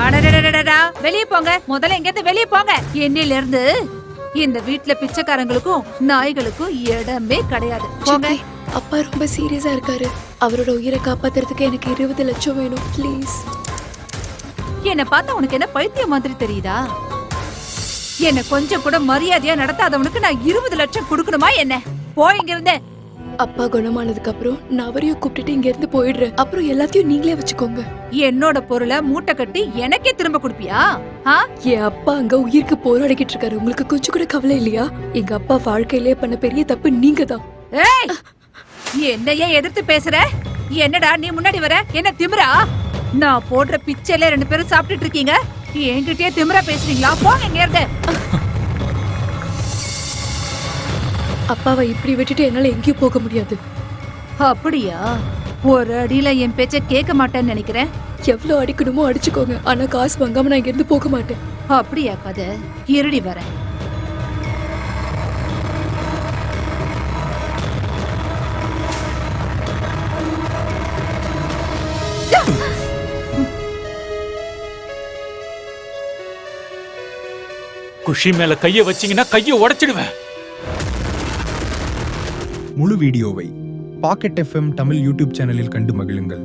அடடடடடா, வெளிய போங்க. முதல்ல எங்கேயாவது வெளிய போங்க. என்னையில இருந்து இந்த வீட்ல பிச்சைக்காரங்களுக்கும் நாய்களுக்கும் இடமே கிடையாது. போங்க. சித்தி, அப்பா ரொம்ப சீரியஸா இருக்காரு. அவரோட உயிரை காப்பாத்துறதுக்கு எனக்கு 20 லட்சம் வேணும் ப்ளீஸ். என்ன பார்த்தா உனக்கு என்ன பைத்தியம் மாதிரி தெரியுதா? என்ன கொஞ்சம் கூட மரியாதையா நடத்தாதவனுக்கு நான் 20 லட்சம் கொடுக்கணுமா என்ன? போய் இங்க இருந்து. அப்பா குணமானதுக்கு அப்புறம் நான் அவரையும் கூப்பிட்டுட்டு இங்க இருந்து போயிடுறேன். அப்புறம் எல்லாத்தையும் நீங்களே வச்சுக்கோங்க. என்னோட பொருளை மூட்டை கட்டி எனக்கே திரும்ப கொடுப்பியா? என் அப்பா அங்க உயிருக்கு போராடிக்கிட்டு இருக்காரு. உங்களுக்கு கொஞ்சம் கூட கவலை இல்லையா? எங்க அப்பா வாழ்க்கையிலே பண்ண பெரிய தப்பு நீங்க தான். ஏய், என்னையே எதிர்த்து பேசுற? என்னடா நீ முன்னாடி வர? என்ன திமிரா? நான் போடுற பிச்சையில 2 பேரும் சாப்பிட்டுட்டு இருக்கீங்க. என்கிட்டயே திமிரா பேசுறீங்களா? போங்க இங்க இருந்து. அப்பாவை இப்படி விட்டுட்டு என்னால எங்கேயும் போக முடியாது. அப்படியா? ஒரு அடியில என் பேச்ச கேட்க மாட்டேன்னு நினைக்கிறேன். எவ்வளவு அடிக்கணுமோ அடிச்சுக்கோங்க. ஆனா காசு வாங்காம நான் இங்க இருந்து போக மாட்டேன். அப்படியா கதை? இருடி வர. குஷி மேல கைய வச்சீங்கன்னா கைய உடைச்சிடுவேன். முழு வீடியோவை பாக்கெட் FM தமிழ் யூடியூப் சேனலில் கண்டு மகிழுங்கள்.